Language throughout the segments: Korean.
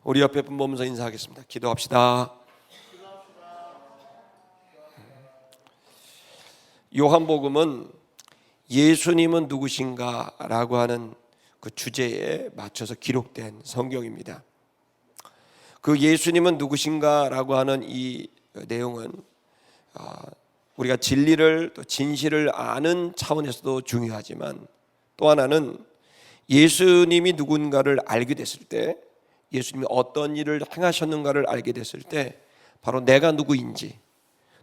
우리 옆에 분 보면서 인사하겠습니다. 기도합시다. 요한복음은 예수님은 누구신가 라고 하는 그 주제에 맞춰서 기록된 성경입니다. 그 예수님은 누구신가 라고 하는 이 내용은 우리가 진리를 또 진실을 아는 차원에서도 중요하지만, 또 하나는 예수님이 누군가를 알게 됐을 때, 예수님이 어떤 일을 행하셨는가를 알게 됐을 때 바로 내가 누구인지,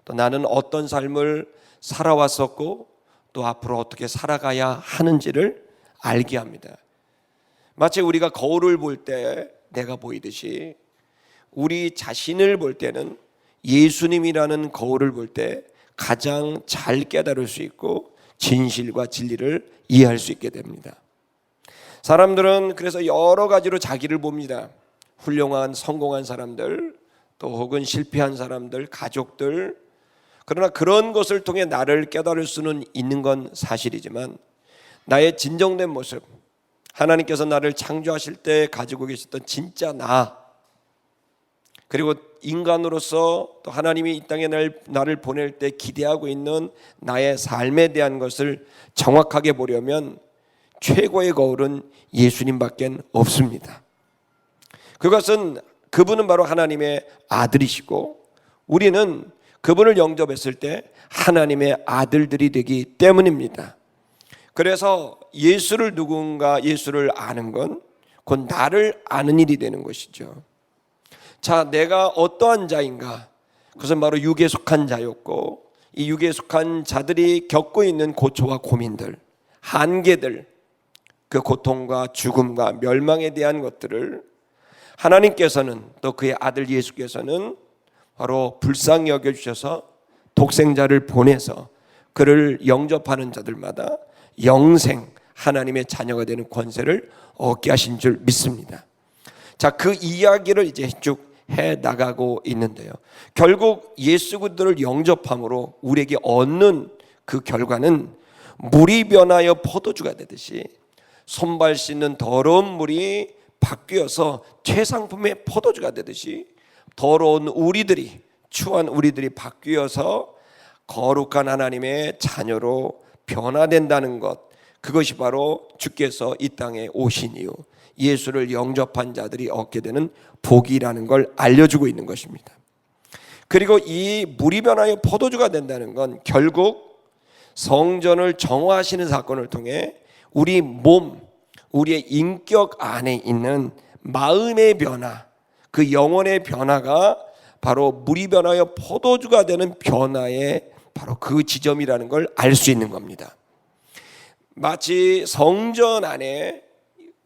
또 나는 어떤 삶을 살아왔었고 또 앞으로 어떻게 살아가야 하는지를 알게 합니다. 마치 우리가 거울을 볼 때 내가 보이듯이 우리 자신을 볼 때는 예수님이라는 거울을 볼 때 가장 잘 깨달을 수 있고 진실과 진리를 이해할 수 있게 됩니다. 사람들은 그래서 여러 가지로 자기를 봅니다. 훌륭한 성공한 사람들, 또 혹은 실패한 사람들, 가족들. 그러나 그런 것을 통해 나를 깨달을 수는 있는 건 사실이지만, 나의 진정된 모습, 하나님께서 나를 창조하실 때 가지고 계셨던 진짜 나, 그리고 인간으로서 또 하나님이 이 땅에 나를 보낼 때 기대하고 있는 나의 삶에 대한 것을 정확하게 보려면 최고의 거울은 예수님밖에 없습니다. 그분은 바로 하나님의 아들이시고, 우리는 그분을 영접했을 때 하나님의 아들들이 되기 때문입니다. 그래서 예수를 아는 건 곧 나를 아는 일이 되는 것이죠. 자, 내가 어떠한 자인가? 그것은 바로 육에 속한 자였고, 이 육에 속한 자들이 겪고 있는 고초와 고민들, 한계들, 그 고통과 죽음과 멸망에 대한 것들을 하나님께서는, 또 그의 아들 예수께서는 바로 불쌍히 여겨주셔서 독생자를 보내서 그를 영접하는 자들마다 영생, 하나님의 자녀가 되는 권세를 얻게 하신 줄 믿습니다. 자, 그 이야기를 이제 쭉 해나가고 있는데요, 결국 예수 그리스도를 영접함으로 우리에게 얻는 그 결과는 물이 변하여 포도주가 되듯이 손발 씻는 더러운 물이 바뀌어서 최상품의 포도주가 되듯이 더러운 우리들이, 추한 우리들이 바뀌어서 거룩한 하나님의 자녀로 변화된다는 것, 그것이 바로 주께서 이 땅에 오신 이후 예수를 영접한 자들이 얻게 되는 복이라는 걸 알려주고 있는 것입니다. 그리고 이 물이 변하여 포도주가 된다는 건 결국 성전을 정화하시는 사건을 통해 우리 몸, 우리의 인격 안에 있는 마음의 변화, 그 영혼의 변화가 바로 물이 변하여 포도주가 되는 변화의 바로 그 지점이라는 걸 알 수 있는 겁니다. 마치 성전 안에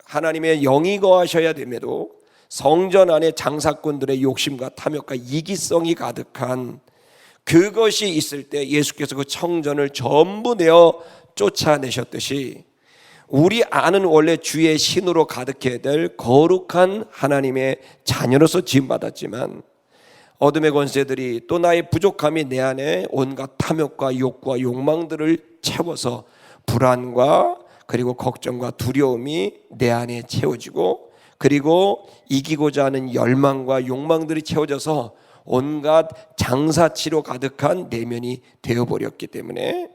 하나님의 영이 거하셔야 됨에도 성전 안에 장사꾼들의 욕심과 탐욕과 이기성이 가득한 그것이 있을 때 예수께서 그 청전을 전부 내어 쫓아내셨듯이, 우리 안은 원래 주의 신으로 가득해야 될 거룩한 하나님의 자녀로서 지음받았지만, 어둠의 권세들이 또 나의 부족함이 내 안에 온갖 탐욕과 욕구와 욕망들을 채워서 불안과 그리고 걱정과 두려움이 내 안에 채워지고, 그리고 이기고자 하는 열망과 욕망들이 채워져서 온갖 장사치로 가득한 내면이 되어버렸기 때문에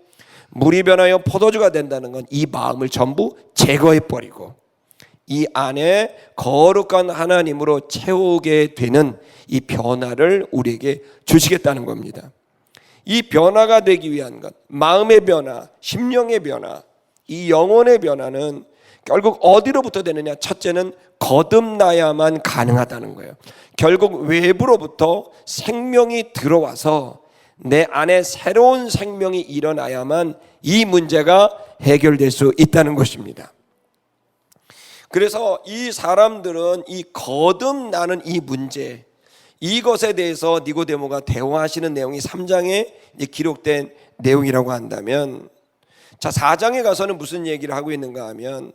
물이 변하여 포도주가 된다는 건 이 마음을 전부 제거해버리고 이 안에 거룩한 하나님으로 채우게 되는 이 변화를 우리에게 주시겠다는 겁니다. 이 변화가 되기 위한 것, 마음의 변화, 심령의 변화, 이 영혼의 변화는 결국 어디로부터 되느냐? 첫째는 거듭나야만 가능하다는 거예요. 결국 외부로부터 생명이 들어와서 내 안에 새로운 생명이 일어나야만 이 문제가 해결될 수 있다는 것입니다. 그래서 이 사람들은 이 거듭나는 이 문제, 이것에 대해서 니고데모가 대화하시는 내용이 3장에 기록된 내용이라고 한다면, 자, 4장에 가서는 무슨 얘기를 하고 있는가 하면,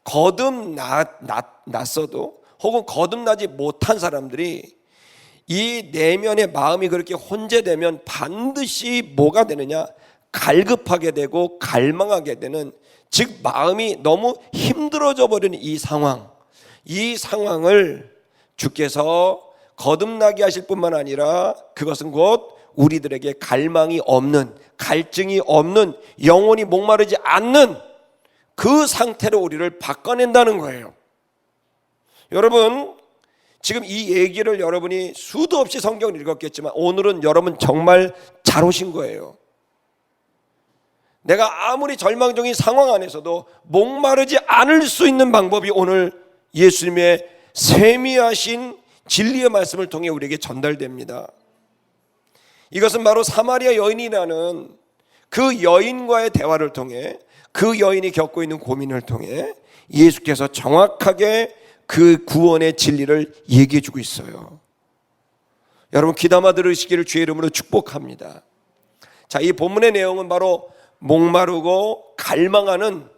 거듭났어도 혹은 거듭나지 못한 사람들이 이 내면의 마음이 그렇게 혼재되면 반드시 뭐가 되느냐? 갈급하게 되고 갈망하게 되는, 즉 마음이 너무 힘들어져 버리는 이 상황을 주께서 거듭나게 하실 뿐만 아니라 그것은 곧 우리들에게 갈망이 없는, 갈증이 없는, 영원히 목마르지 않는 그 상태로 우리를 바꿔낸다는 거예요. 여러분, 지금 이 얘기를 여러분이 수도 없이 성경을 읽었겠지만 오늘은 여러분 정말 잘 오신 거예요. 내가 아무리 절망적인 상황 안에서도 목마르지 않을 수 있는 방법이 오늘 예수님의 세미하신 진리의 말씀을 통해 우리에게 전달됩니다. 이것은 바로 사마리아 여인이라는 그 여인과의 대화를 통해, 그 여인이 겪고 있는 고민을 통해 예수께서 정확하게 그 구원의 진리를 얘기해 주고 있어요. 여러분 귀담아 들으시기를 주의 이름으로 축복합니다. 자, 이 본문의 내용은 바로 목마르고 갈망하는,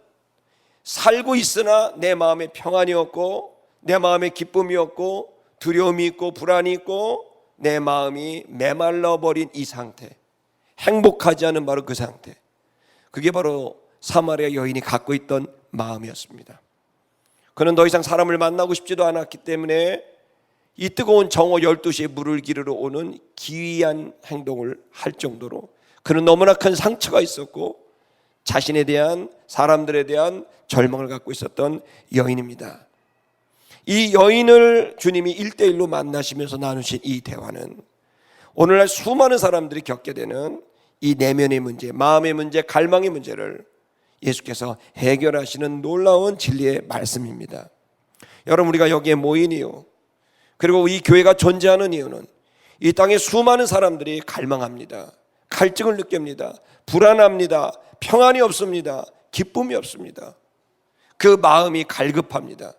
살고 있으나 내 마음에 평안이 없고 내 마음에 기쁨이 없고 두려움이 있고 불안이 있고 내 마음이 메말라 버린 이 상태, 행복하지 않은 바로 그 상태, 그게 바로 사마리아 여인이 갖고 있던 마음이었습니다. 그는 더 이상 사람을 만나고 싶지도 않았기 때문에 이 뜨거운 정오 12시에 물을 기르러 오는 기이한 행동을 할 정도로 그는 너무나 큰 상처가 있었고 자신에 대한, 사람들에 대한 절망을 갖고 있었던 여인입니다. 이 여인을 주님이 1대1로 만나시면서 나누신 이 대화는 오늘날 수많은 사람들이 겪게 되는 이 내면의 문제, 마음의 문제, 갈망의 문제를 예수께서 해결하시는 놀라운 진리의 말씀입니다. 여러분, 우리가 여기에 모인 이유, 그리고 이 교회가 존재하는 이유는 이 땅에 수많은 사람들이 갈망합니다. 갈증을 느낍니다. 불안합니다. 평안이 없습니다. 기쁨이 없습니다. 그 마음이 갈급합니다.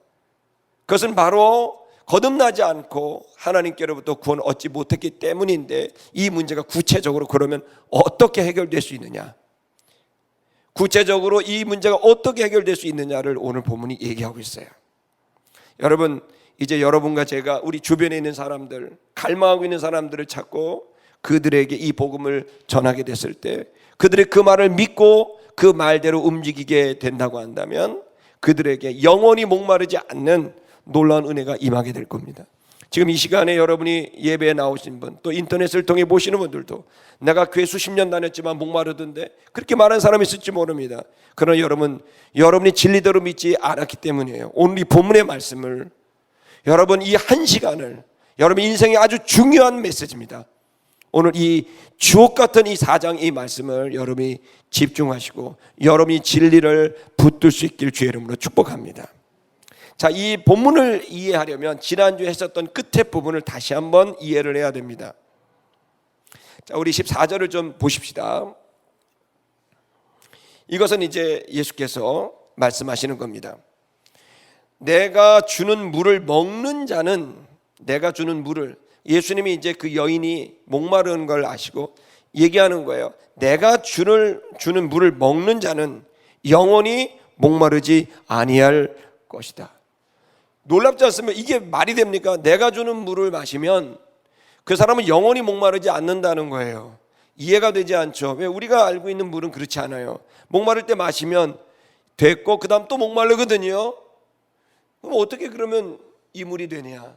그것은 바로 거듭나지 않고 하나님께로부터 구원을 얻지 못했기 때문인데, 이 문제가 구체적으로 그러면 어떻게 해결될 수 있느냐, 구체적으로 이 문제가 어떻게 해결될 수 있느냐를 오늘 본문이 얘기하고 있어요. 여러분, 이제 여러분과 제가 우리 주변에 있는 사람들, 갈망하고 있는 사람들을 찾고 그들에게 이 복음을 전하게 됐을 때 그들의 그 말을 믿고 그 말대로 움직이게 된다고 한다면 그들에게 영원히 목마르지 않는 놀라운 은혜가 임하게 될 겁니다. 지금 이 시간에 여러분이 예배에 나오신 분, 또 인터넷을 통해 보시는 분들도 내가 교회 수십 년 다녔지만 목마르던데, 그렇게 말하는 사람이 있을지 모릅니다. 그러나 여러분이 진리대로 믿지 않았기 때문이에요. 오늘 이 본문의 말씀을, 여러분 이 한 시간을, 여러분 인생의 아주 중요한 메시지입니다. 오늘 이 주옥 같은 이 4장 이 말씀을 여러분이 집중하시고 여러분이 진리를 붙들 수 있길 주의 이름으로 축복합니다. 자, 이 본문을 이해하려면 지난주에 했었던 끝에 부분을 다시 한번 이해를 해야 됩니다. 자, 우리 14절을 좀 보십시다. 이것은 이제 예수께서 말씀하시는 겁니다. 내가 주는 물을 먹는 자는, 내가 주는 물을, 예수님이 이제 그 여인이 목마른 걸 아시고 얘기하는 거예요. 내가 주는 물을 먹는 자는 영원히 목마르지 아니할 것이다. 놀랍지 않습니까? 이게 말이 됩니까? 내가 주는 물을 마시면 그 사람은 영원히 목마르지 않는다는 거예요. 이해가 되지 않죠? 왜? 우리가 알고 있는 물은 그렇지 않아요. 목마를 때 마시면 됐고 그 다음 또 목마르거든요. 그럼 어떻게 그러면 이 물이 되냐?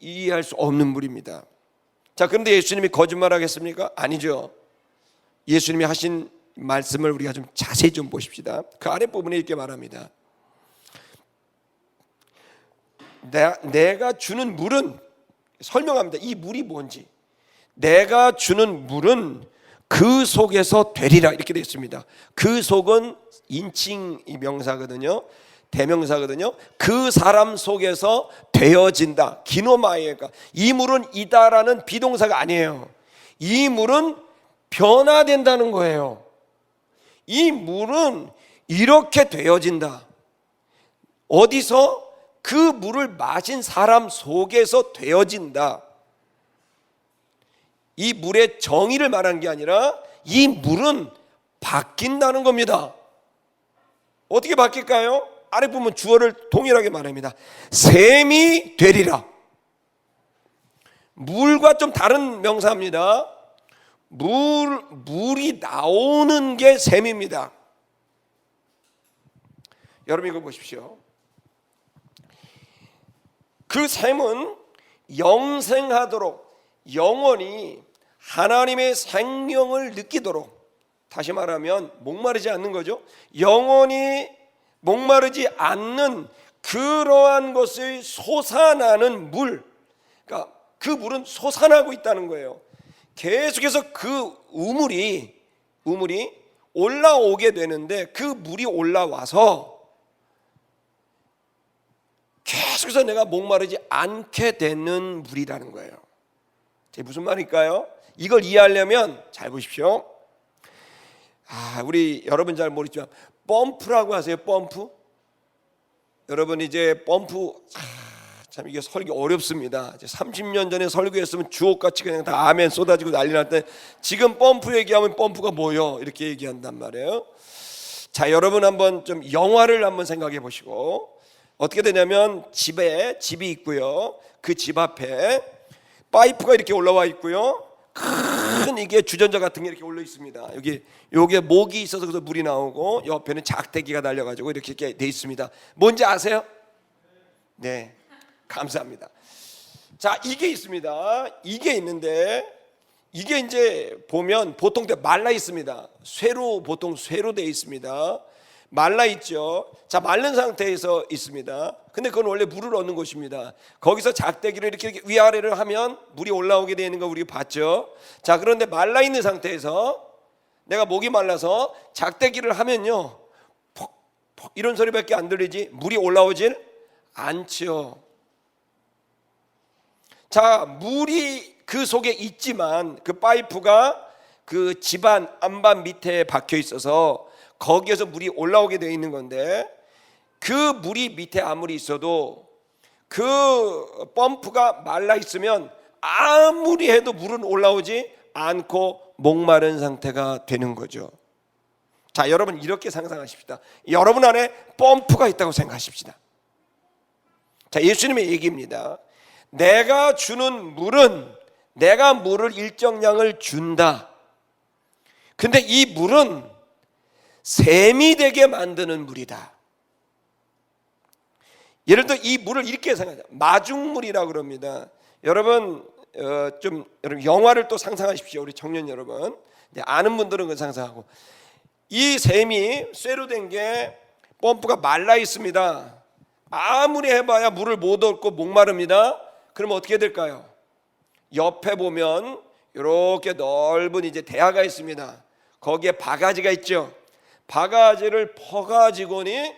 이해할 수 없는 물입니다. 자, 그런데 예수님이 거짓말하겠습니까? 아니죠. 예수님이 하신 말씀을 우리가 좀 자세히 좀 보십시다. 그 아래 부분에 이렇게 말합니다. 내가 주는 물은, 설명합니다. 이 물이 뭔지. 내가 주는 물은 그 속에서 되리라, 이렇게 되어 있습니다. 그 속은 인칭 명사거든요. 대명사거든요. 그 사람 속에서 되어진다. 기노마이에가, 이 물은 이다라는 비동사가 아니에요. 이 물은 변화된다는 거예요. 이 물은 이렇게 되어진다. 어디서? 그 물을 마신 사람 속에서 되어진다. 이 물의 정의를 말하는 게 아니라 이 물은 바뀐다는 겁니다. 어떻게 바뀔까요? 아래 보면 주어를 동일하게 말합니다. 샘이 되리라. 물과 좀 다른 명사입니다. 물이 나오는 게 샘입니다. 여러분 이거 보십시오. 그 샘은 영생하도록 영원히 하나님의 생명을 느끼도록, 다시 말하면 목마르지 않는 거죠. 영원히 목마르지 않는 그러한 것이 솟아나는 물, 그러니까 그 물은 솟아나고 있다는 거예요. 계속해서 그 우물이 올라오게 되는데, 그 물이 올라와서 계속해서 내가 목마르지 않게 되는 물이라는 거예요. 이게 무슨 말일까요? 이걸 이해하려면 잘 보십시오. 우리 여러분 잘 모르지만 펌프라고 하세요. 펌프. 여러분 이제 펌프, 참 이게 설교 어렵습니다. 이제 30년 전에 설교했으면 주옥같이 그냥 다 아멘 쏟아지고 난리 났대. 지금 펌프 얘기하면 펌프가 뭐요? 이렇게 얘기한단 말이에요. 자, 여러분 한번 좀 영화를 한번 생각해 보시고, 어떻게 되냐면 집이 있고요. 그 집 앞에 파이프가 이렇게 올라와 있고요. 큰 이게 주전자 같은 게 이렇게 올려 있습니다. 요게 목이 있어서 그래서 물이 나오고, 옆에는 작대기가 달려가지고 이렇게 돼 있습니다. 뭔지 아세요? 네, 감사합니다. 자, 이게 있습니다. 이게 있는데, 이게 이제 보면 보통 말라 있습니다. 보통 쇠로 돼 있습니다. 말라 있죠. 자, 마른 상태에서 있습니다. 근데 그건 원래 물을 얻는 곳입니다. 거기서 작대기를 이렇게 위아래를 하면 물이 올라오게 되는 거 우리가 봤죠. 자, 그런데 말라 있는 상태에서 내가 목이 말라서 작대기를 하면요, 퍽퍽 이런 소리밖에 안 들리지 물이 올라오질 않죠. 자, 물이 그 속에 있지만 그 파이프가 그 집안 안반 밑에 박혀 있어서 거기에서 물이 올라오게 되어 있는 건데, 그 물이 밑에 아무리 있어도 그 펌프가 말라 있으면 아무리 해도 물은 올라오지 않고 목마른 상태가 되는 거죠. 자, 여러분 이렇게 상상하십시다. 여러분 안에 펌프가 있다고 생각하십시다. 자, 예수님의 얘기입니다. 내가 주는 물은, 내가 물을 일정량을 준다. 근데 이 물은 샘이 되게 만드는 물이다. 예를 들어 이 물을 이렇게 생각해요. 마중물이라고 그럽니다. 여러분 여러분 영화를 또 상상하십시오. 우리 청년 여러분, 아는 분들은 그 상상하고, 이 샘이 쇠로 된 게 펌프가 말라 있습니다. 아무리 해봐야 물을 못 얻고 목마릅니다. 그러면 어떻게 될까요? 옆에 보면 이렇게 넓은 이제 대야가 있습니다. 거기에 바가지가 있죠. 바가지를 퍼가지고니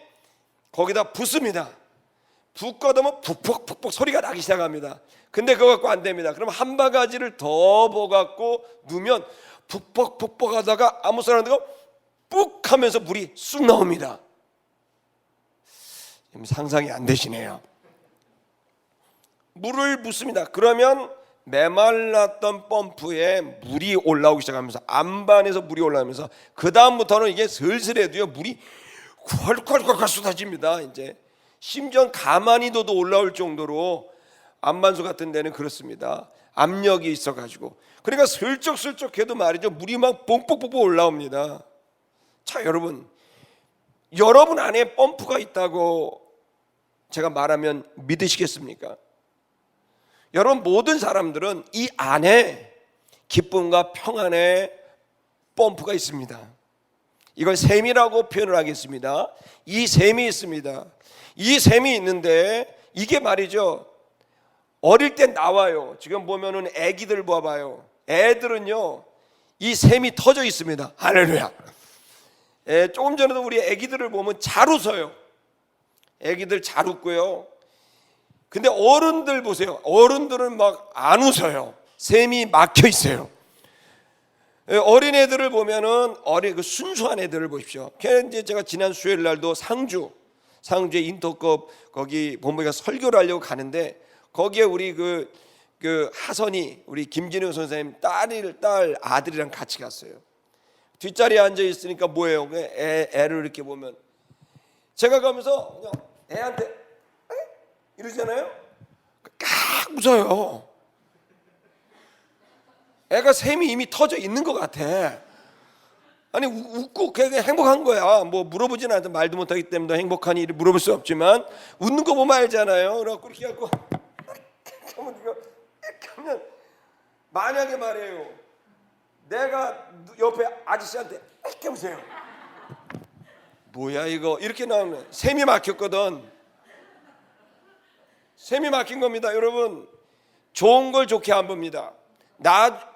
거기다 붓습니다. 붓거두면 푹푹푹푹 소리가 나기 시작합니다. 근데 그거 갖고 안 됩니다. 그럼 한 바가지를 더 버갖고 누면 푹푹푹푹 하다가 아무 소리 안 들고 뿍 하면서 물이 쑥 나옵니다. 상상이 안 되시네요. 물을 붓습니다. 그러면 메말랐던 펌프에 물이 올라오기 시작하면서, 안반에서 물이 올라오면서, 그 다음부터는 이게 슬슬해도요 물이 콸콸콸콸 쏟아집니다. 이제 심지어 가만히 둬도 올라올 정도로 안반수 같은 데는 그렇습니다. 압력이 있어가지고, 그러니까 슬쩍슬쩍 해도 말이죠 물이 막 뽕뽕뽕뽕 올라옵니다. 자, 여러분 안에 펌프가 있다고 제가 말하면 믿으시겠습니까? 여러분, 모든 사람들은 이 안에 기쁨과 평안의 펌프가 있습니다. 이걸 샘이라고 표현을 하겠습니다. 이 샘이 있습니다. 이 샘이 있는데 이게 말이죠, 어릴 때 나와요. 지금 보면은 애기들 봐봐요. 애들은요 이 샘이 터져 있습니다. 할렐루야. 조금 전에도 우리 애기들을 보면 잘 웃어요. 애기들 잘 웃고요. 근데 어른들 보세요. 어른들은 막 안 웃어요. 샘이 막혀 있어요. 어린애들을 보면은 그 순수한 애들을 보십시오. 이제 제가 지난 수요일 날도 상주에 인터컵 거기 본부에 설교를 하려고 가는데, 거기에 우리 그 하선이, 우리 김진우 선생님 딸 아들이랑 같이 갔어요. 뒷자리에 앉아 있으니까 뭐예요? 애를 이렇게 보면 제가 가면서 그냥 애한테 이러잖아요. 깍 웃어요. 애가 샘이 이미 터져 있는 것 같아. 아니 웃고 그냥 행복한 거야. 뭐 물어보지는 않아도, 말도 못하기 때문에 행복하니 물어볼 수 없지만 웃는 거 보면 알잖아요. 그래갖고 이렇게 하고 하면 이렇게 하면 만약에 말이에요, 내가 옆에 아저씨한테 이렇게 보세요. 뭐야 이거 이렇게 나오면 셈이 막혔거든. 셈이 막힌 겁니다. 여러분, 좋은 걸 좋게 안 봅니다.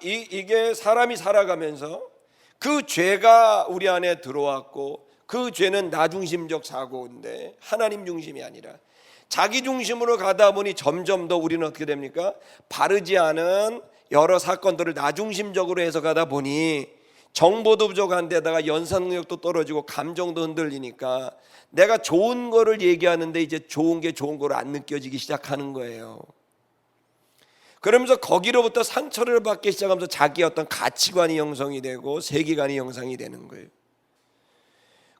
이게 사람이 살아가면서 그 죄가 우리 안에 들어왔고, 그 죄는 나 중심적 사고인데 하나님 중심이 아니라 자기 중심으로 가다 보니 점점 더 우리는 어떻게 됩니까? 바르지 않은 여러 사건들을 나 중심적으로 해석하다 보니 정보도 부족한 데다가 연상력도 떨어지고 감정도 흔들리니까 내가 좋은 거를 얘기하는데 이제 좋은 게 좋은 거로 안 느껴지기 시작하는 거예요. 그러면서 거기로부터 상처를 받기 시작하면서 자기의 어떤 가치관이 형성이 되고 세계관이 형성이 되는 거예요.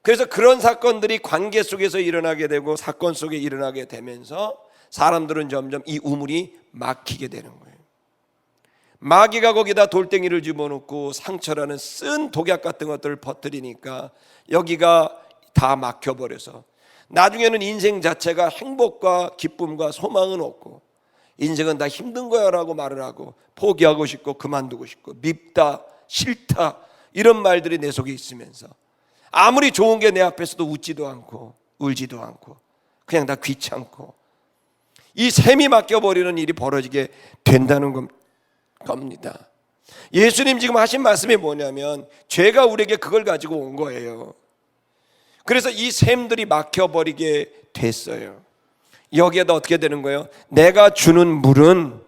그래서 그런 사건들이 관계 속에서 일어나게 되고 사건 속에 일어나게 되면서 사람들은 점점 이 우물이 막히게 되는 거예요. 마귀가 거기다 돌덩이를 집어넣고 상처라는 쓴 독약 같은 것들을 퍼뜨리니까 여기가 다 막혀버려서 나중에는 인생 자체가 행복과 기쁨과 소망은 없고 인생은 다 힘든 거야 라고 말을 하고 포기하고 싶고 그만두고 싶고 밉다 싫다 이런 말들이 내 속에 있으면서 아무리 좋은 게 내 앞에서도 웃지도 않고 울지도 않고 그냥 다 귀찮고 이 셈이 막혀버리는 일이 벌어지게 된다는 겁니다. 예수님 지금 하신 말씀이 뭐냐면 죄가 우리에게 그걸 가지고 온 거예요. 그래서 이 셈들이 막혀버리게 됐어요. 여기에다 어떻게 되는 거예요? 내가 주는 물은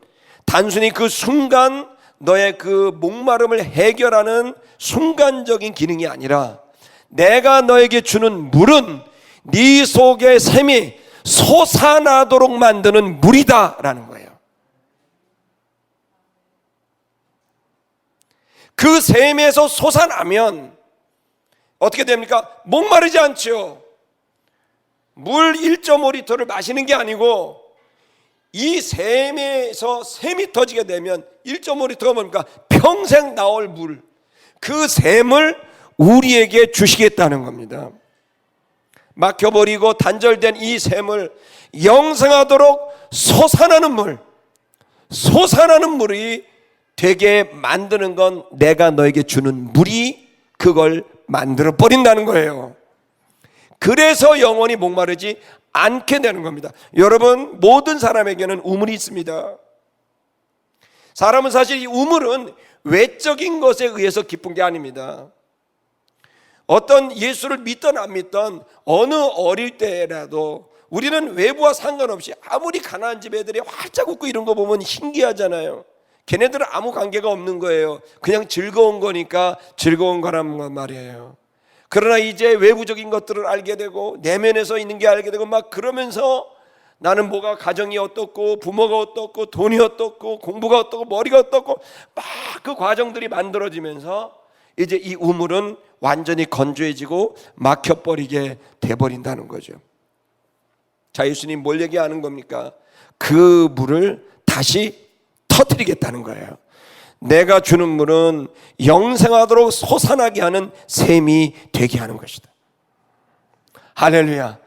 단순히 그 순간 너의 그 목마름을 해결하는 순간적인 기능이 아니라 내가 너에게 주는 물은 네 속의 셈이 솟아나도록 만드는 물이다라는 거예요. 그 셈에서 솟아나면 어떻게 됩니까? 목마르지 않죠. 물 1.5리터를 마시는 게 아니고 이 셈에서 셈이 터지게 되면 1.5리터가 뭡니까? 평생 나올 물, 그 셈을 우리에게 주시겠다는 겁니다. 막혀버리고 단절된 이 셈을 영생하도록 솟아나는 물, 솟아나는 물이 되게 만드는 건 내가 너에게 주는 물이 그걸 만들어 버린다는 거예요. 그래서 영원히 목마르지 않게 되는 겁니다. 여러분, 모든 사람에게는 우물이 있습니다. 사람은 사실 이 우물은 외적인 것에 의해서 기쁜 게 아닙니다. 어떤 예수를 믿던 안 믿던 어느 어릴 때라도 우리는 외부와 상관없이 아무리 가난한 집 애들이 활짝 웃고 이런 거 보면 신기하잖아요. 걔네들은 아무 관계가 없는 거예요. 그냥 즐거운 거니까 즐거운 거란 말이에요. 그러나 이제 외부적인 것들을 알게 되고 내면에서 있는 게 알게 되고 막 그러면서 나는 뭐가 가정이 어떻고 부모가 어떻고 돈이 어떻고 공부가 어떻고 머리가 어떻고 막 그 과정들이 만들어지면서 이제 이 우물은 완전히 건조해지고 막혀버리게 돼버린다는 거죠. 자, 예수님 뭘 얘기하는 겁니까? 그 물을 다시 터뜨리겠다는 거예요. 내가 주는 물은 영생하도록 솟아나게 하는 셈이 되게 하는 것이다. 할렐루야.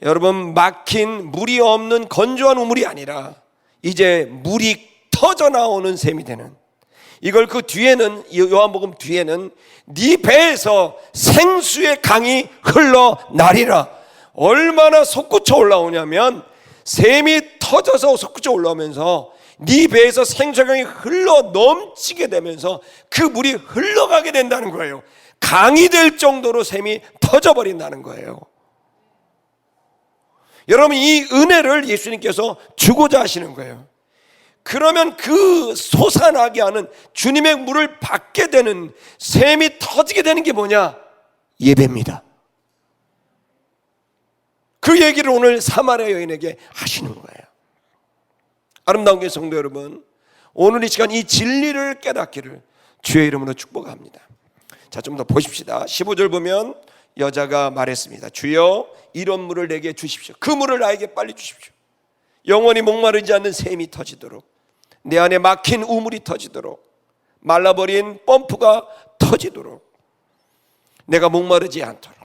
여러분, 막힌 물이 없는 건조한 우물이 아니라 이제 물이 터져 나오는 셈이 되는, 이걸 그 뒤에는 요한복음 뒤에는 네 배에서 생수의 강이 흘러나리라. 얼마나 솟구쳐 올라오냐면 셈이 터져서 솟구쳐 올라오면서 네 배에서 생수의 강이 흘러 넘치게 되면서 그 물이 흘러가게 된다는 거예요. 강이 될 정도로 셈이 터져버린다는 거예요. 여러분, 이 은혜를 예수님께서 주고자 하시는 거예요. 그러면 그 솟아나게 하는 주님의 물을 받게 되는, 셈이 터지게 되는 게 뭐냐? 예배입니다. 그 얘기를 오늘 사마리아 여인에게 하시는 거예요. 아름다운 게 성도 여러분, 오늘 이 시간 이 진리를 깨닫기를 주의 이름으로 축복합니다. 자, 좀 더 보십시다. 15절 보면 여자가 말했습니다. 주여, 이런 물을 내게 주십시오. 그 물을 나에게 빨리 주십시오. 영원히 목마르지 않는 셈이 터지도록, 내 안에 막힌 우물이 터지도록, 말라버린 펌프가 터지도록, 내가 목마르지 않도록,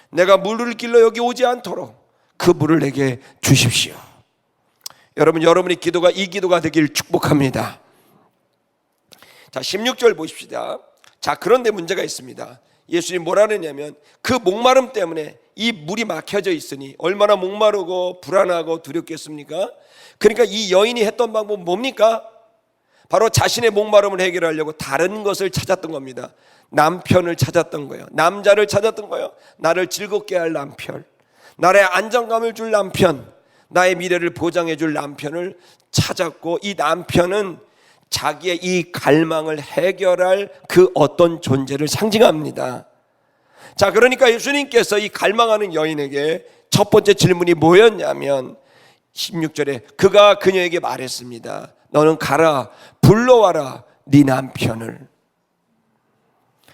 내가 물을 길러 여기 오지 않도록 그 물을 내게 주십시오. 여러분의 기도가 이 기도가 되길 축복합니다. 자, 16절 보십시다. 자, 그런데 문제가 있습니다. 예수님이 뭐라 그랬냐면 그 목마름 때문에 이 물이 막혀져 있으니 얼마나 목마르고 불안하고 두렵겠습니까? 그러니까 이 여인이 했던 방법은 뭡니까? 바로 자신의 목마름을 해결하려고 다른 것을 찾았던 겁니다. 남편을 찾았던 거예요. 남자를 찾았던 거예요. 나를 즐겁게 할 남편, 나의 안정감을 줄 남편, 나의 미래를 보장해 줄 남편을 찾았고, 이 남편은 자기의 이 갈망을 해결할 그 어떤 존재를 상징합니다. 자, 그러니까 예수님께서 이 갈망하는 여인에게 첫 번째 질문이 뭐였냐면 16절에 그가 그녀에게 말했습니다. 너는 가라, 불러와라 네 남편을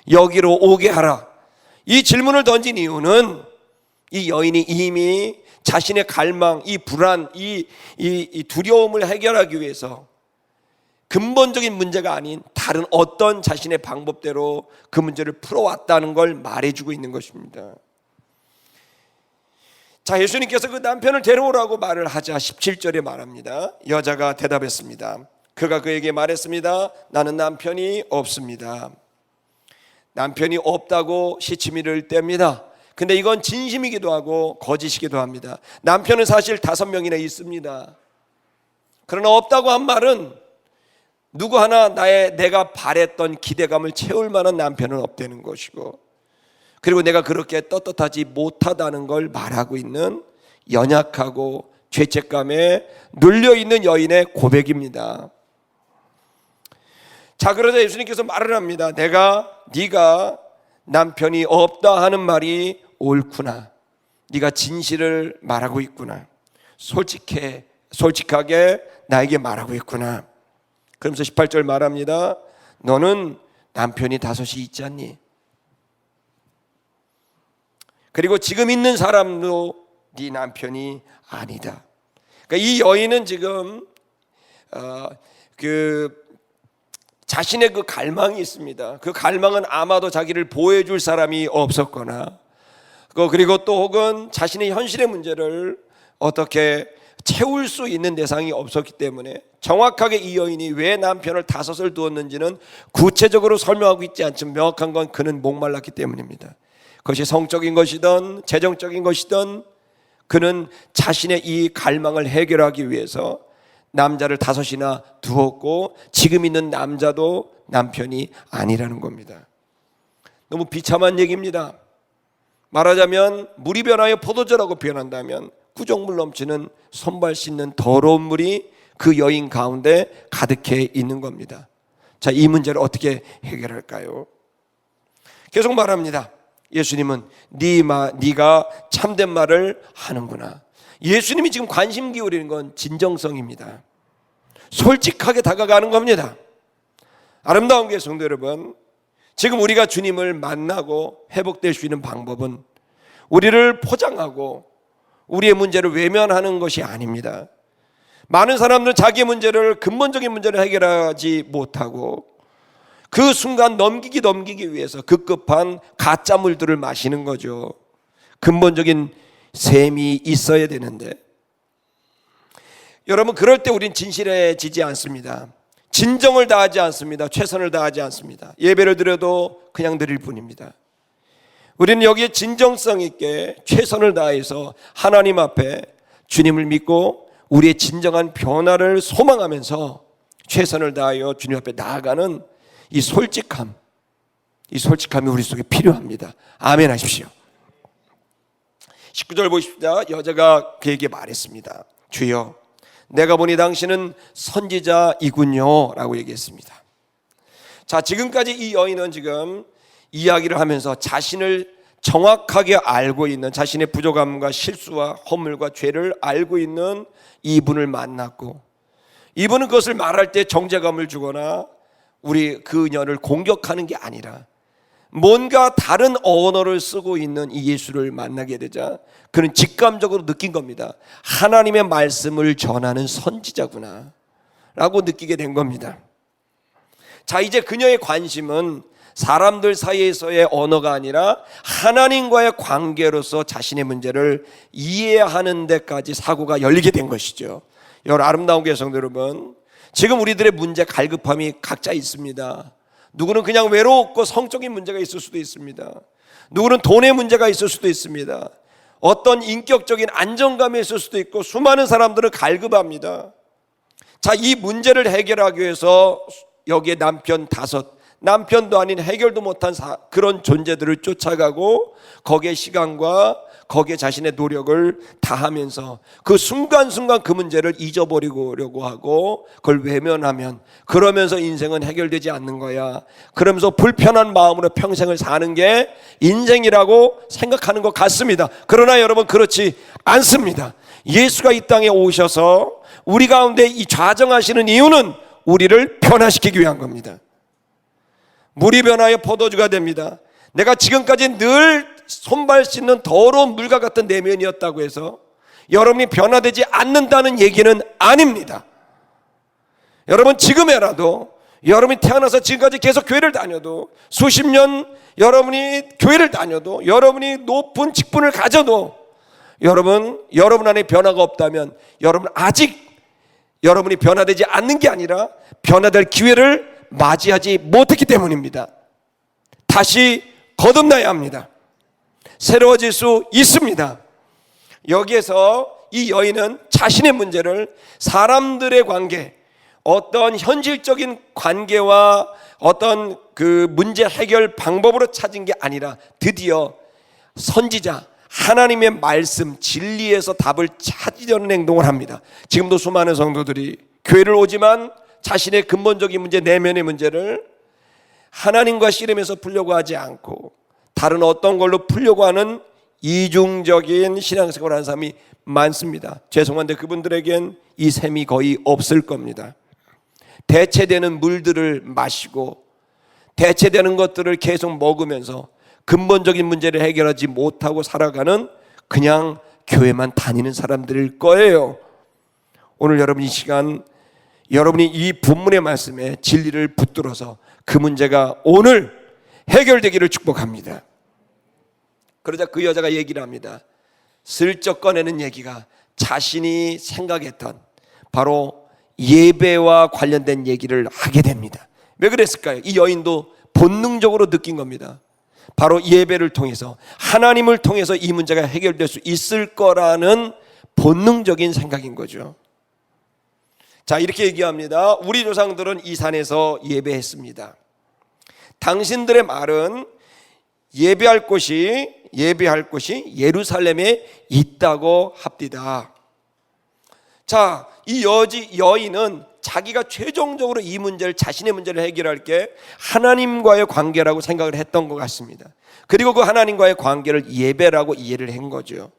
여기로 오게 하라. 이 질문을 던진 이유는 이 여인이 이미 자신의 갈망, 이 불안, 이 두려움을 해결하기 위해서 근본적인 문제가 아닌 다른 어떤 자신의 방법대로 그 문제를 풀어왔다는 걸 말해주고 있는 것입니다. 자, 예수님께서 그 남편을 데려오라고 말을 하자 17절에 말합니다. 여자가 대답했습니다. 그가 그에게 말했습니다. 나는 남편이 없습니다. 남편이 없다고 시치미를 뗍니다. 근데 이건 진심이기도 하고 거짓이기도 합니다. 남편은 사실 5명이나 있습니다. 그러나 없다고 한 말은 누구 하나 내가 바랬던 기대감을 채울 만한 남편은 없다는 것이고, 그리고 내가 그렇게 떳떳하지 못하다는 걸 말하고 있는 연약하고 죄책감에 눌려있는 여인의 고백입니다. 자, 그러자 예수님께서 말을 합니다. 네가 남편이 없다 하는 말이 옳구나. 네가 진실을 말하고 있구나. 솔직하게 나에게 말하고 있구나. 그러면서 18절 말합니다. 너는 남편이 5이 있지 않니? 그리고 지금 있는 사람도 네 남편이 아니다. 그러니까 이 여인은 지금 자신의 그 갈망이 있습니다. 그 갈망은 아마도 자기를 보호해줄 사람이 없었거나, 그리고 또 혹은 자신의 현실의 문제를 어떻게 채울 수 있는 대상이 없었기 때문에 정확하게 이 여인이 왜 남편을 5을 두었는지는 구체적으로 설명하고 있지 않지만 명확한 건 그는 목말랐기 때문입니다. 그것이 성적인 것이든 재정적인 것이든 그는 자신의 이 갈망을 해결하기 위해서 남자를 5이나 두었고 지금 있는 남자도 남편이 아니라는 겁니다. 너무 비참한 얘기입니다. 말하자면 물이 변하여 포도주라고 표현한다면 구정물 넘치는 손발 씻는 더러운 물이 그 여인 가운데 가득해 있는 겁니다. 자, 이 문제를 어떻게 해결할까요? 계속 말합니다. 예수님은 네가 참된 말을 하는구나. 예수님이 지금 관심 기울이는 건 진정성입니다. 솔직하게 다가가는 겁니다. 아름다운 교회 성도 여러분, 지금 우리가 주님을 만나고 회복될 수 있는 방법은 우리를 포장하고 우리의 문제를 외면하는 것이 아닙니다. 많은 사람들은 자기의 문제를, 근본적인 문제를 해결하지 못하고 그 순간 넘기기 위해서 급급한 가짜물들을 마시는 거죠. 근본적인 셈이 있어야 되는데, 여러분, 그럴 때 우린 진실해지지 않습니다. 진정을 다하지 않습니다. 최선을 다하지 않습니다. 예배를 드려도 그냥 드릴 뿐입니다. 우리는 여기에 진정성 있게 최선을 다해서 하나님 앞에 주님을 믿고 우리의 진정한 변화를 소망하면서 최선을 다하여 주님 앞에 나아가는 이 솔직함이 우리 속에 필요합니다. 아멘 하십시오. 19절 보십시오. 여자가 그에게 말했습니다. 주여, 내가 보니 당신은 선지자이군요 라고 얘기했습니다. 자, 지금까지 이 여인은 지금 이야기를 하면서 자신을 정확하게 알고 있는, 자신의 부족함과 실수와 허물과 죄를 알고 있는 이분을 만났고, 이분은 그것을 말할 때 정죄감을 주거나 우리 그녀를 공격하는 게 아니라 뭔가 다른 언어를 쓰고 있는 이 예수를 만나게 되자 그는 직감적으로 느낀 겁니다. 하나님의 말씀을 전하는 선지자구나 라고 느끼게 된 겁니다. 자, 이제 그녀의 관심은 사람들 사이에서의 언어가 아니라 하나님과의 관계로서 자신의 문제를 이해하는 데까지 사고가 열리게 된 것이죠. 여러분, 아름다운 개성도 여러분, 지금 우리들의 문제, 갈급함이 각자 있습니다. 누구는 그냥 외롭고 성적인 문제가 있을 수도 있습니다. 누구는 돈의 문제가 있을 수도 있습니다. 어떤 인격적인 안정감이 있을 수도 있고, 수많은 사람들은 갈급합니다. 자, 이 문제를 해결하기 위해서 여기에 남편 5, 남편도 아닌 해결도 못한 그런 존재들을 쫓아가고 거기에 시간과 거기에 자신의 노력을 다하면서 그 순간순간 그 문제를 잊어버리려고 하고 그걸 외면하면, 그러면서 인생은 해결되지 않는 거야, 그러면서 불편한 마음으로 평생을 사는 게 인생이라고 생각하는 것 같습니다. 그러나 여러분, 그렇지 않습니다. 예수가 이 땅에 오셔서 우리 가운데 이 좌정하시는 이유는 우리를 변화시키기 위한 겁니다. 물이 변하여 포도주가 됩니다. 내가 지금까지 늘 손발 씻는 더러운 물과 같은 내면이었다고 해서 여러분이 변화되지 않는다는 얘기는 아닙니다. 여러분, 지금이라도 여러분이 태어나서 지금까지 계속 교회를 다녀도, 수십 년 여러분이 교회를 다녀도, 여러분이 높은 직분을 가져도 여러분 안에 변화가 없다면 여러분 아직 여러분이 변화되지 않는 게 아니라 변화될 기회를 맞이하지 못했기 때문입니다. 다시 거듭나야 합니다. 새로워질 수 있습니다. 여기에서 이 여인은 자신의 문제를 사람들의 관계, 어떤 현실적인 관계와 어떤 그 문제 해결 방법으로 찾은 게 아니라 드디어 선지자 하나님의 말씀, 진리에서 답을 찾으려는 행동을 합니다. 지금도 수많은 성도들이 교회를 오지만 자신의 근본적인 문제, 내면의 문제를 하나님과 씨름해서 풀려고 하지 않고 다른 어떤 걸로 풀려고 하는 이중적인 신앙생활을 하는 사람이 많습니다. 죄송한데 그분들에겐 이 셈이 거의 없을 겁니다. 대체되는 물들을 마시고 대체되는 것들을 계속 먹으면서 근본적인 문제를 해결하지 못하고 살아가는 그냥 교회만 다니는 사람들일 거예요. 오늘 여러분 이 시간 여러분이 이 본문의 말씀에 진리를 붙들어서 그 문제가 오늘 해결되기를 축복합니다. 그러자 그 여자가 얘기를 합니다. 슬쩍 꺼내는 얘기가 자신이 생각했던 바로 예배와 관련된 얘기를 하게 됩니다. 왜 그랬을까요? 이 여인도 본능적으로 느낀 겁니다. 바로 예배를 통해서, 하나님을 통해서 이 문제가 해결될 수 있을 거라는 본능적인 생각인 거죠. 자, 이렇게 얘기합니다. 우리 조상들은 이 산에서 예배했습니다. 당신들의 말은 예배할 곳이 예루살렘에 있다고 합디다. 자, 이 여인은 자기가 최종적으로 이 문제를, 자신의 문제를 해결할 게 하나님과의 관계라고 생각을 했던 것 같습니다. 그리고 그 하나님과의 관계를 예배라고 이해를 한 거죠.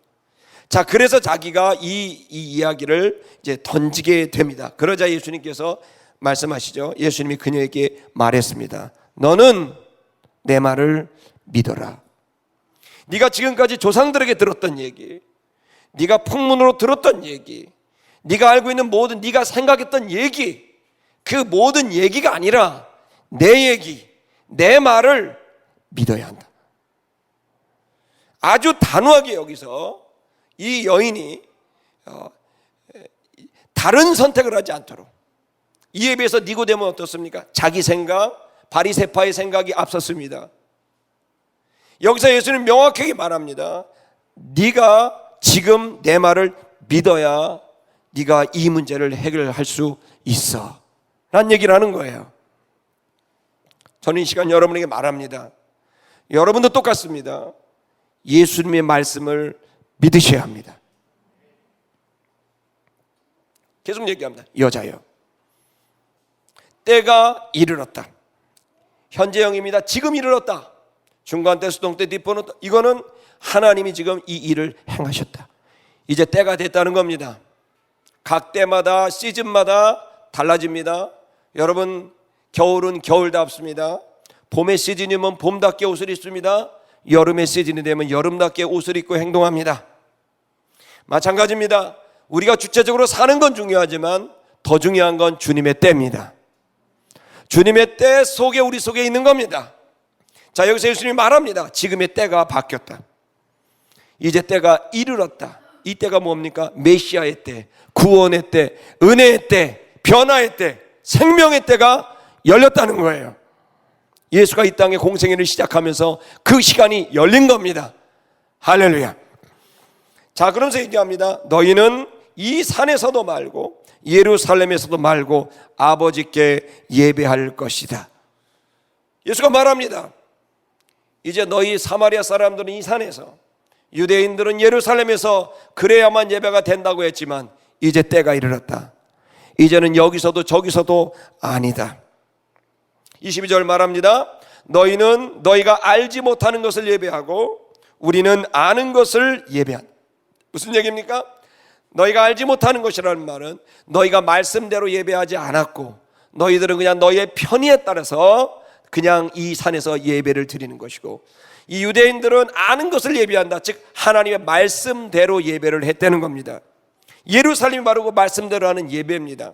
자, 그래서 자기가 이 이야기를 이제 던지게 됩니다. 그러자 예수님께서 말씀하시죠. 예수님이 그녀에게 말했습니다. 너는 내 말을 믿어라. 네가 지금까지 조상들에게 들었던 얘기, 네가 풍문으로 들었던 얘기, 네가 알고 있는 모든, 네가 생각했던 얘기, 그 모든 얘기가 아니라 내 얘기, 내 말을 믿어야 한다. 아주 단호하게 여기서 이 여인이 다른 선택을 하지 않도록, 이에 비해서 니고데모는 어떻습니까? 자기 생각, 바리새파의 생각이 앞섰습니다. 여기서 예수는 명확하게 말합니다. 네가 지금 내 말을 믿어야 네가 이 문제를 해결할 수 있어 라는 얘기를 하는 거예요. 저는 이 시간 여러분에게 말합니다. 여러분도 똑같습니다. 예수님의 말씀을 믿으셔야 합니다. 계속 얘기합니다. 여자여, 때가 이르렀다. 현재형입니다. 지금 이르렀다. 중간 때, 수동 때, 뒷번호, 이거는 하나님이 지금 이 일을 행하셨다. 이제 때가 됐다는 겁니다. 각 때마다, 시즌마다 달라집니다. 여러분, 겨울은 겨울답습니다. 봄의 시즌이면 봄답게 옷을 입습니다. 여름의 시즌이 되면 여름답게 옷을 입고 행동합니다. 마찬가지입니다. 우리가 주체적으로 사는 건 중요하지만 더 중요한 건 주님의 때입니다. 주님의 때 속에, 우리 속에 있는 겁니다. 자, 여기서 예수님이 말합니다. 지금의 때가 바뀌었다. 이제 때가 이르렀다. 이때가 뭡니까? 메시아의 때, 구원의 때, 은혜의 때, 변화의 때, 생명의 때가 열렸다는 거예요. 예수가 이 땅에 공생애를 시작하면서 그 시간이 열린 겁니다. 할렐루야. 자, 그러면서 얘기합니다. 너희는 이 산에서도 말고 예루살렘에서도 말고 아버지께 예배할 것이다. 예수가 말합니다. 이제 너희 사마리아 사람들은 이 산에서, 유대인들은 예루살렘에서 그래야만 예배가 된다고 했지만 이제 때가 이르렀다. 이제는 여기서도 저기서도 아니다. 22절 말합니다. 너희는 너희가 알지 못하는 것을 예배하고 우리는 아는 것을 예배한다. 무슨 얘기입니까? 너희가 알지 못하는 것이라는 말은 너희가 말씀대로 예배하지 않았고 너희들은 그냥 너희의 편의에 따라서 그냥 이 산에서 예배를 드리는 것이고, 이 유대인들은 아는 것을 예배한다. 즉 하나님의 말씀대로 예배를 했다는 겁니다. 예루살렘이 바로 그 말씀대로 하는 예배입니다.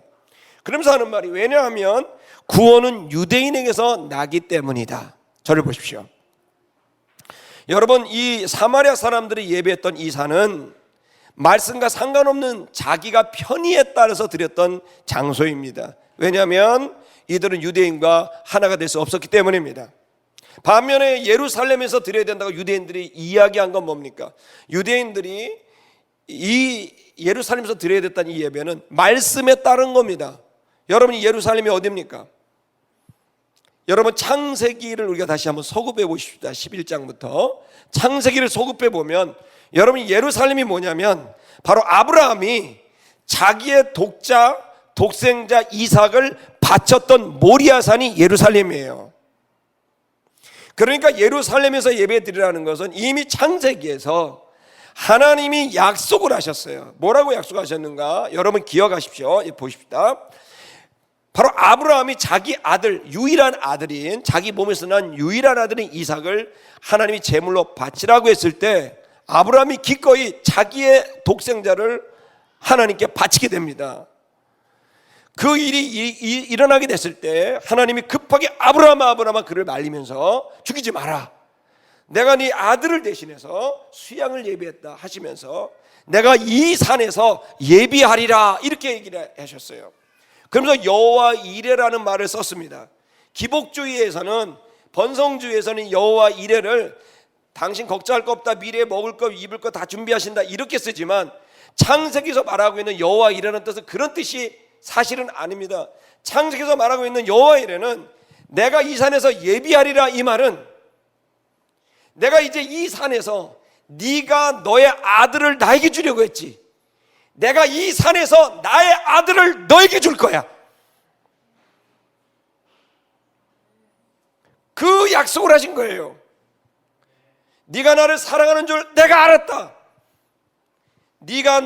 그러면서 하는 말이, 왜냐하면 구원은 유대인에게서 나기 때문이다. 저를 보십시오. 여러분, 이 사마리아 사람들이 예배했던 이 산은 말씀과 상관없는 자기가 편의에 따라서 드렸던 장소입니다. 왜냐하면 이들은 유대인과 하나가 될 수 없었기 때문입니다. 반면에 예루살렘에서 드려야 된다고 유대인들이 이야기한 건 뭡니까? 유대인들이 이 예루살렘에서 드려야 됐다는 이 예배는 말씀에 따른 겁니다. 여러분, 이 예루살렘이 어디입니까? 여러분, 창세기를 우리가 다시 한번 소급해 보십시다. 11장부터 창세기를 소급해 보면 여러분, 예루살렘이 뭐냐면 바로 아브라함이 자기의 독생자 이삭을 바쳤던 모리아산이 예루살렘이에요. 그러니까 예루살렘에서 예배 드리라는 것은 이미 창세기에서 하나님이 약속을 하셨어요. 뭐라고 약속하셨는가? 여러분 기억하십시오. 보십시다. 바로 아브라함이 자기 아들, 유일한 아들인, 자기 몸에서 난 유일한 아들인 이삭을 하나님이 제물로 바치라고 했을 때 아브라함이 기꺼이 자기의 독생자를 하나님께 바치게 됩니다. 그 일이 일어나게 됐을 때 하나님이 급하게 아브라함아 그를 말리면서 죽이지 마라. 내가 네 아들을 대신해서 수양을 예비했다 하시면서 내가 이 산에서 예비하리라 이렇게 얘기를 하셨어요. 그러면서 여호와 이레라는 말을 썼습니다. 기복주의에서는, 번성주의에서는 여호와 이레를 당신 걱정할 거 없다, 미래에 먹을 거 입을 거 다 준비하신다 이렇게 쓰지만 창세기에서 말하고 있는 여호와 이레라는 뜻은 그런 뜻이 사실은 아닙니다. 창세기에서 말하고 있는 여호와 이레는 내가 이 산에서 예비하리라, 이 말은 내가 이제 이 산에서 네가 너의 아들을 나에게 주려고 했지, 내가 이 산에서 나의 아들을 너에게 줄 거야. 그 약속을 하신 거예요. 네가 나를 사랑하는 줄 내가 알았다. 네가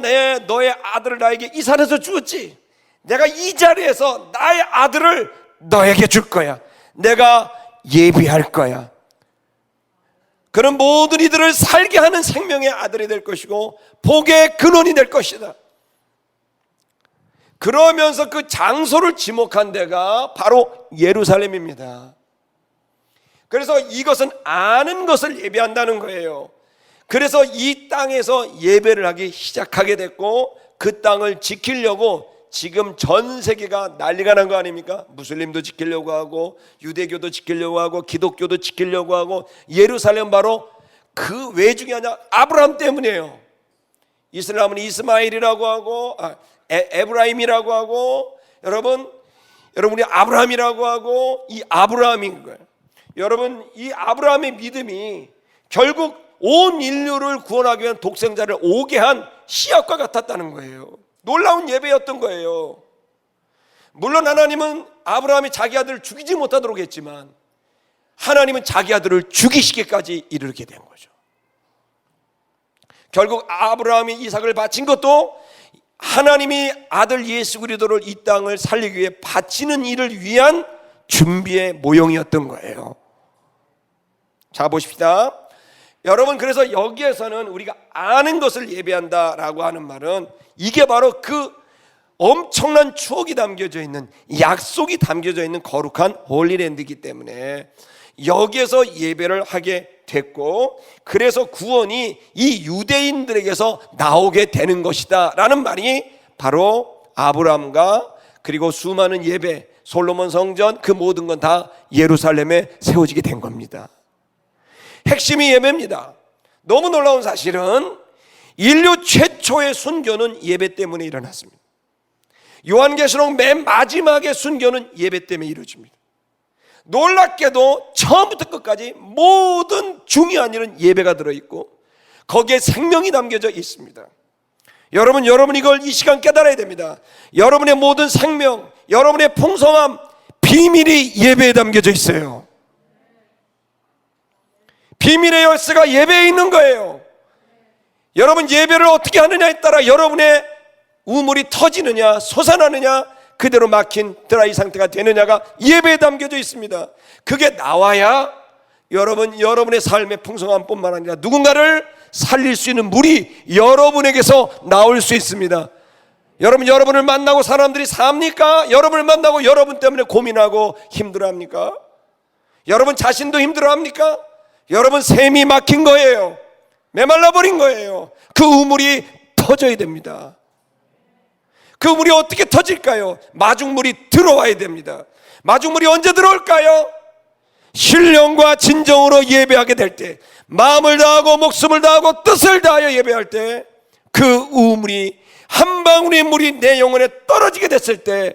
너의 아들을 나에게 이 산에서 주었지, 내가 이 자리에서 나의 아들을 너에게 줄 거야. 내가 예비할 거야. 그런 모든 이들을 살게 하는 생명의 아들이 될 것이고 복의 근원이 될 것이다. 그러면서 그 장소를 지목한 데가 바로 예루살렘입니다. 그래서 이것은 아는 것을 예배한다는 거예요. 그래서 이 땅에서 예배를 하기 시작하게 됐고 그 땅을 지키려고 지금 전 세계가 난리가 난 거 아닙니까? 무슬림도 지키려고 하고 유대교도 지키려고 하고 기독교도 지키려고 하고, 예루살렘 바로 그 왜 중요하냐? 아브라함 때문이에요. 이슬람은 이스마일이라고 하고 에브라임이라고 하고 여러분이 아브라함이라고 하고, 이 아브라함인 거예요. 여러분, 이 아브라함의 믿음이 결국 온 인류를 구원하기 위한 독생자를 오게 한 씨앗과 같았다는 거예요. 놀라운 예배였던 거예요. 물론 하나님은 아브라함이 자기 아들을 죽이지 못하도록 했지만 하나님은 자기 아들을 죽이시기까지 이르게 된 거죠. 결국 아브라함이 이삭을 바친 것도 하나님이 아들 예수 그리스도를 이 땅을 살리기 위해 바치는 일을 위한 준비의 모형이었던 거예요. 자, 보십시다. 여러분, 그래서 여기에서는 우리가 아는 것을 예배한다라고 하는 말은 이게 바로 그 엄청난 추억이 담겨져 있는, 약속이 담겨져 있는 거룩한 홀리랜드이기 때문에 여기에서 예배를 하게 됐고, 그래서 구원이 이 유대인들에게서 나오게 되는 것이다 라는 말이 바로 아브라함과 그리고 수많은 예배, 솔로몬 성전, 그 모든 건 다 예루살렘에 세워지게 된 겁니다. 핵심이 예배입니다. 너무 놀라운 사실은 인류 최초의 순교는 예배 때문에 일어났습니다. 요한계시록 맨 마지막의 순교는 예배 때문에 이루어집니다. 놀랍게도 처음부터 끝까지 모든 중요한 일은 예배가 들어있고 거기에 생명이 담겨져 있습니다. 여러분 이걸 이 시간 깨달아야 됩니다. 여러분의 모든 생명, 여러분의 풍성함, 비밀이 예배에 담겨져 있어요. 비밀의 열쇠가 예배에 있는 거예요. 여러분 예배를 어떻게 하느냐에 따라 여러분의 우물이 터지느냐 솟아나느냐 그대로 막힌 드라이 상태가 되느냐가 예배에 담겨져 있습니다. 그게 나와야 여러분의 삶의 풍성함뿐만 아니라 누군가를 살릴 수 있는 물이 여러분에게서 나올 수 있습니다. 여러분을 만나고 사람들이 삽니까? 여러분을 만나고 여러분 때문에 고민하고 힘들어합니까? 여러분 자신도 힘들어합니까? 여러분 샘이 막힌 거예요. 메말라버린 거예요. 그 우물이 터져야 됩니다. 그 물이 어떻게 터질까요? 마중물이 들어와야 됩니다. 마중물이 언제 들어올까요? 신령과 진정으로 예배하게 될 때, 마음을 다하고 목숨을 다하고 뜻을 다하여 예배할 때, 그 우물이 한 방울의 물이 내 영혼에 떨어지게 됐을 때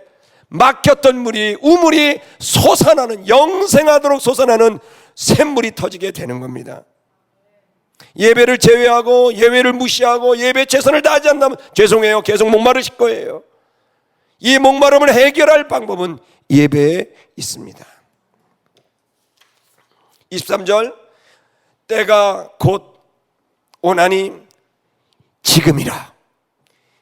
막혔던 우물이 솟아나는, 영생하도록 솟아나는 샘물이 터지게 되는 겁니다. 예배를 제외하고 예배를 무시하고 예배 최선을 다하지 않다면 죄송해요, 계속 목마르실 거예요. 이 목마름을 해결할 방법은 예배에 있습니다. 23절, 때가 곧 오나니 지금이라.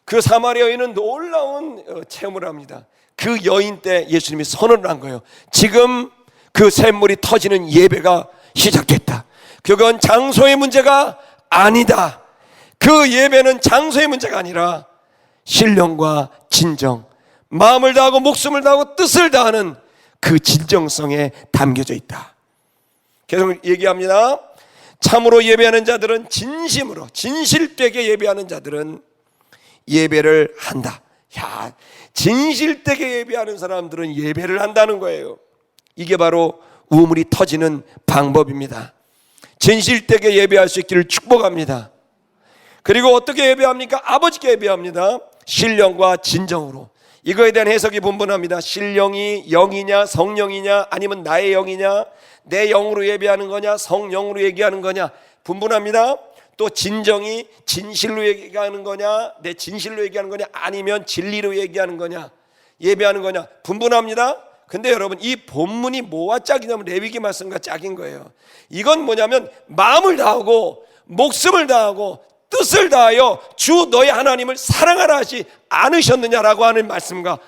그 사마리아 여인은 놀라운 체험을 합니다. 그 여인 때 예수님이 선언을 한 거예요. 지금 그 샘물이 터지는 예배가 시작됐다. 그건 장소의 문제가 아니다. 그 예배는 장소의 문제가 아니라 신령과 진정, 마음을 다하고 목숨을 다하고 뜻을 다하는 그 진정성에 담겨져 있다. 계속 얘기합니다. 참으로 예배하는 자들은 진심으로, 진실되게 예배하는 자들은 예배를 한다. 야, 진실되게 예배하는 사람들은 예배를 한다는 거예요. 이게 바로 우물이 터지는 방법입니다. 진실되게 예배할 수 있기를 축복합니다. 그리고 어떻게 예배합니까? 아버지께 예배합니다. 신령과 진정으로. 이거에 대한 해석이 분분합니다. 신령이 영이냐 성령이냐 아니면 나의 영이냐, 내 영으로 예배하는 거냐 성령으로 얘기하는 거냐 분분합니다. 또 진정이 진실로 얘기하는 거냐, 내 진실로 얘기하는 거냐 아니면 진리로 얘기하는 거냐, 예배하는 거냐 분분합니다. 근데 여러분 이 본문이 뭐와 짝이냐면 레위기 말씀과 짝인 거예요. 이건 뭐냐면 마음을 다하고 목숨을 다하고 뜻을 다하여 주 너의 하나님을 사랑하라 하지 않으셨느냐라고 하는 말씀과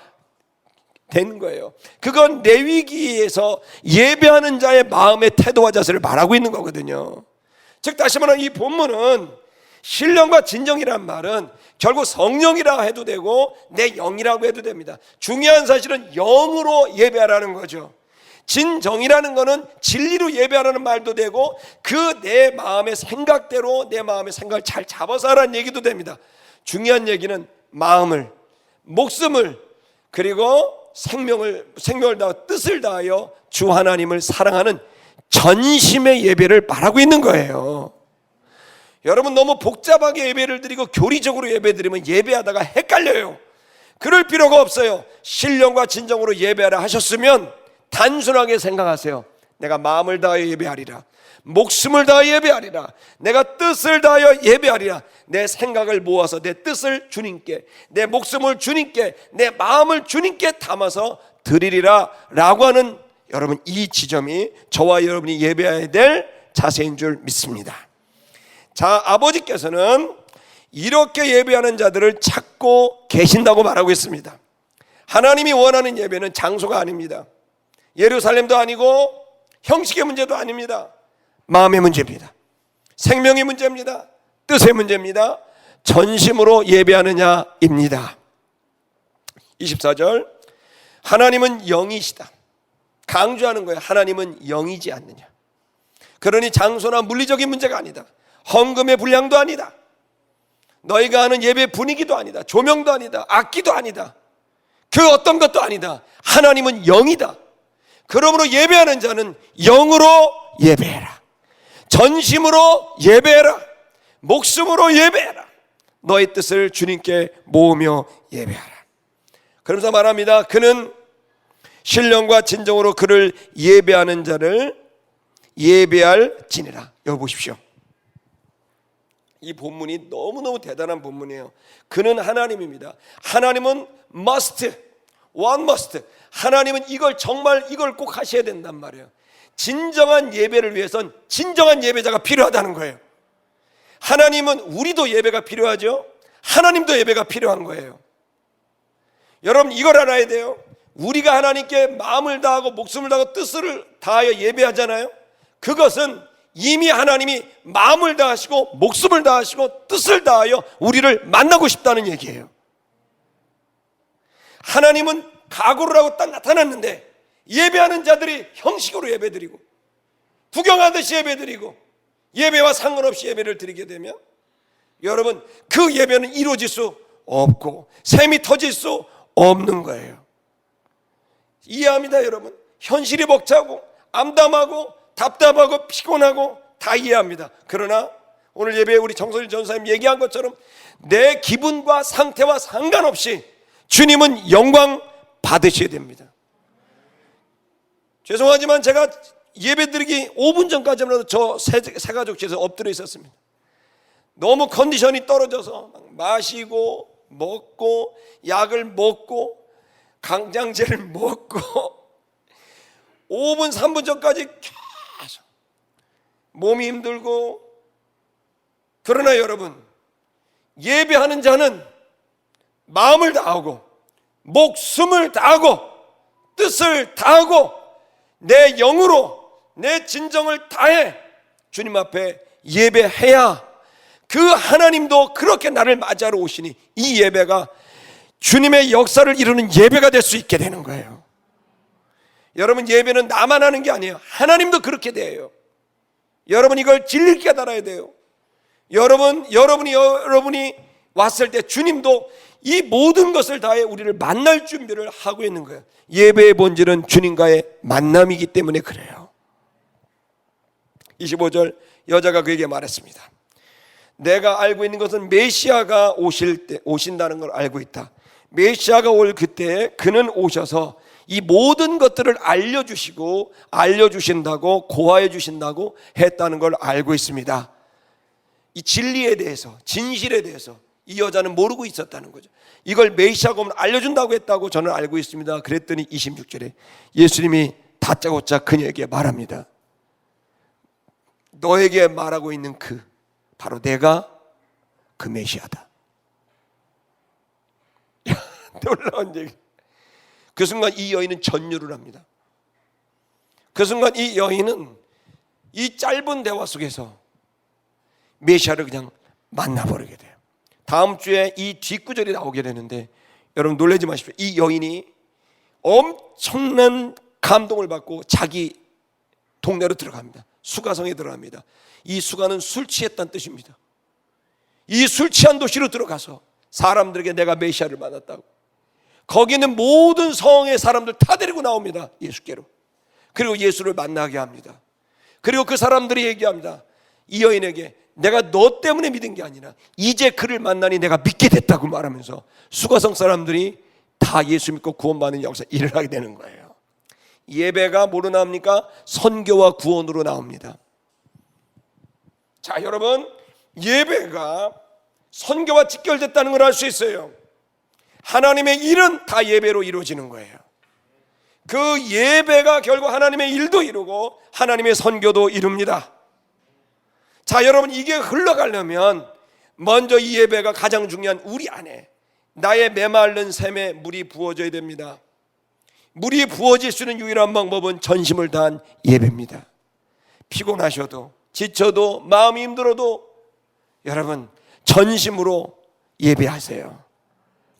되는 거예요. 그건 레위기에서 예배하는 자의 마음의 태도와 자세를 말하고 있는 거거든요. 즉 다시 말하면 이 본문은 신령과 진정이란 말은 결국 성령이라 해도 되고 내 영이라고 해도 됩니다. 중요한 사실은 영으로 예배하라는 거죠. 진정이라는 거는 진리로 예배하라는 말도 되고 그 내 마음의 생각대로 내 마음의 생각을 잘 잡아서 하라는 얘기도 됩니다. 중요한 얘기는 마음을, 목숨을, 그리고 생명을 다하여 뜻을 다하여 주 하나님을 사랑하는 전심의 예배를 말하고 있는 거예요. 여러분 너무 복잡하게 예배를 드리고 교리적으로 예배 드리면 예배하다가 헷갈려요. 그럴 필요가 없어요. 신령과 진정으로 예배하라 하셨으면 단순하게 생각하세요. 내가 마음을 다하여 예배하리라, 목숨을 다하여 예배하리라, 내가 뜻을 다하여 예배하리라. 내 생각을 모아서 내 뜻을 주님께, 내 목숨을 주님께, 내 마음을 주님께 담아서 드리리라 라고 하는 여러분 이 지점이 저와 여러분이 예배해야 될 자세인 줄 믿습니다. 자, 아버지께서는 이렇게 예배하는 자들을 찾고 계신다고 말하고 있습니다. 하나님이 원하는 예배는 장소가 아닙니다. 예루살렘도 아니고 형식의 문제도 아닙니다. 마음의 문제입니다. 생명의 문제입니다. 뜻의 문제입니다. 전심으로 예배하느냐입니다. 24절, 하나님은 영이시다. 강조하는 거예요. 하나님은 영이지 않느냐. 그러니 장소나 물리적인 문제가 아니다. 헌금의 분량도 아니다. 너희가 하는 예배 분위기도 아니다. 조명도 아니다. 악기도 아니다. 그 어떤 것도 아니다. 하나님은 영이다. 그러므로 예배하는 자는 영으로 예배해라. 전심으로 예배해라. 목숨으로 예배해라. 너의 뜻을 주님께 모으며 예배하라. 그러면서 말합니다. 그는 신령과 진정으로 그를 예배하는 자를 예배할지니라. 여기 보십시오. 이 본문이 너무너무 대단한 본문이에요. 그는 하나님입니다. 하나님은 must, one must. 하나님은 정말 이걸 꼭 하셔야 된단 말이에요. 진정한 예배를 위해선 진정한 예배자가 필요하다는 거예요. 하나님은 우리도 예배가 필요하죠. 하나님도 예배가 필요한 거예요. 여러분 이걸 알아야 돼요. 우리가 하나님께 마음을 다하고 목숨을 다하고 뜻을 다하여 예배하잖아요. 그것은 이미 하나님이 마음을 다하시고 목숨을 다하시고 뜻을 다하여 우리를 만나고 싶다는 얘기예요. 하나님은 각오를 하고 딱 나타났는데 예배하는 자들이 형식으로 예배드리고 구경하듯이 예배드리고 예배와 상관없이 예배를 드리게 되면 여러분 그 예배는 이루어질 수 없고 샘이 터질 수 없는 거예요. 이해합니다 여러분. 현실이 벅차고 암담하고 답답하고 피곤하고 다 이해합니다. 그러나 오늘 예배에 우리 정선일 전사님 얘기한 것처럼 내 기분과 상태와 상관없이 주님은 영광 받으셔야 됩니다. 죄송하지만 제가 예배 드리기 5분 전까지만 해도 저 새가족 집에서 엎드려 있었습니다. 너무 컨디션이 떨어져서 마시고 먹고 약을 먹고 강장제를 먹고 5분 3분 전까지 계속 몸이 힘들고. 그러나 여러분 예배하는 자는 마음을 다하고 목숨을 다하고 뜻을 다하고 내 영으로 내 진정을 다해 주님 앞에 예배해야 그 하나님도 그렇게 나를 맞이하러 오시니 이 예배가 주님의 역사를 이루는 예배가 될 수 있게 되는 거예요. 여러분 예배는 나만 하는 게 아니에요. 하나님도 그렇게 돼요. 여러분 이걸 진리를 깨달아야 돼요. 여러분이 왔을 때 주님도 이 모든 것을 다해 우리를 만날 준비를 하고 있는 거예요. 예배의 본질은 주님과의 만남이기 때문에 그래요. 25절 여자가 그에게 말했습니다. 내가 알고 있는 것은 메시아가 오신다는 걸 알고 있다. 메시아가 올 그때 그는 오셔서 이 모든 것들을 알려주신다고 고하해 주신다고 했다는 걸 알고 있습니다. 이 진리에 대해서 진실에 대해서 이 여자는 모르고 있었다는 거죠. 이걸 메시아가 오면 알려준다고 했다고 저는 알고 있습니다. 그랬더니 26절에 예수님이 다짜고짜 그녀에게 말합니다. 너에게 말하고 있는 바로 내가 그 메시아다. 놀라운 얘기. 그 순간 이 여인은 전율을 합니다. 그 순간 이 여인은 이 짧은 대화 속에서 메시아를 그냥 만나버리게 돼요. 다음 주에 이 뒷구절이 나오게 되는데 여러분 놀라지 마십시오. 이 여인이 엄청난 감동을 받고 자기 동네로 들어갑니다. 수가성에 들어갑니다. 이 수가는 술 취했다는 뜻입니다. 이 술 취한 도시로 들어가서 사람들에게 내가 메시아를 만났다고. 거기는 모든 성의 사람들 다 데리고 나옵니다. 예수께로. 그리고 예수를 만나게 합니다. 그리고 그 사람들이 얘기합니다. 이 여인에게 내가 너 때문에 믿은 게 아니라 이제 그를 만나니 내가 믿게 됐다고 말하면서 수가성 사람들이 다 예수 믿고 구원받는 역사 일을 하게 되는 거예요. 예배가 뭐로 나옵니까? 선교와 구원으로 나옵니다. 자 여러분 예배가 선교와 직결됐다는 걸 알 수 있어요. 하나님의 일은 다 예배로 이루어지는 거예요. 그 예배가 결국 하나님의 일도 이루고 하나님의 선교도 이룹니다. 자 여러분 이게 흘러가려면 먼저 이 예배가 가장 중요한 우리 안에 나의 메마른 샘에 물이 부어져야 됩니다. 물이 부어질 수 있는 유일한 방법은 전심을 다한 예배입니다. 피곤하셔도 지쳐도 마음이 힘들어도 여러분 전심으로 예배하세요.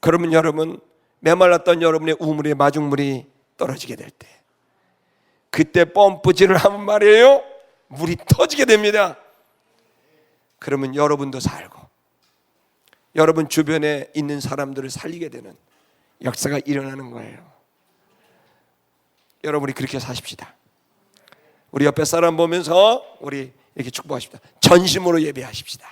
그러면 여러분 메말랐던 여러분의 우물에 마중물이 떨어지게 될 때 그때 펌프질을 하면 말이에요, 물이 터지게 됩니다. 그러면 여러분도 살고 여러분 주변에 있는 사람들을 살리게 되는 역사가 일어나는 거예요. 여러분이 그렇게 사십시다. 우리 옆에 사람 보면서 우리 이렇게 축복하십시다. 전심으로 예배하십시다.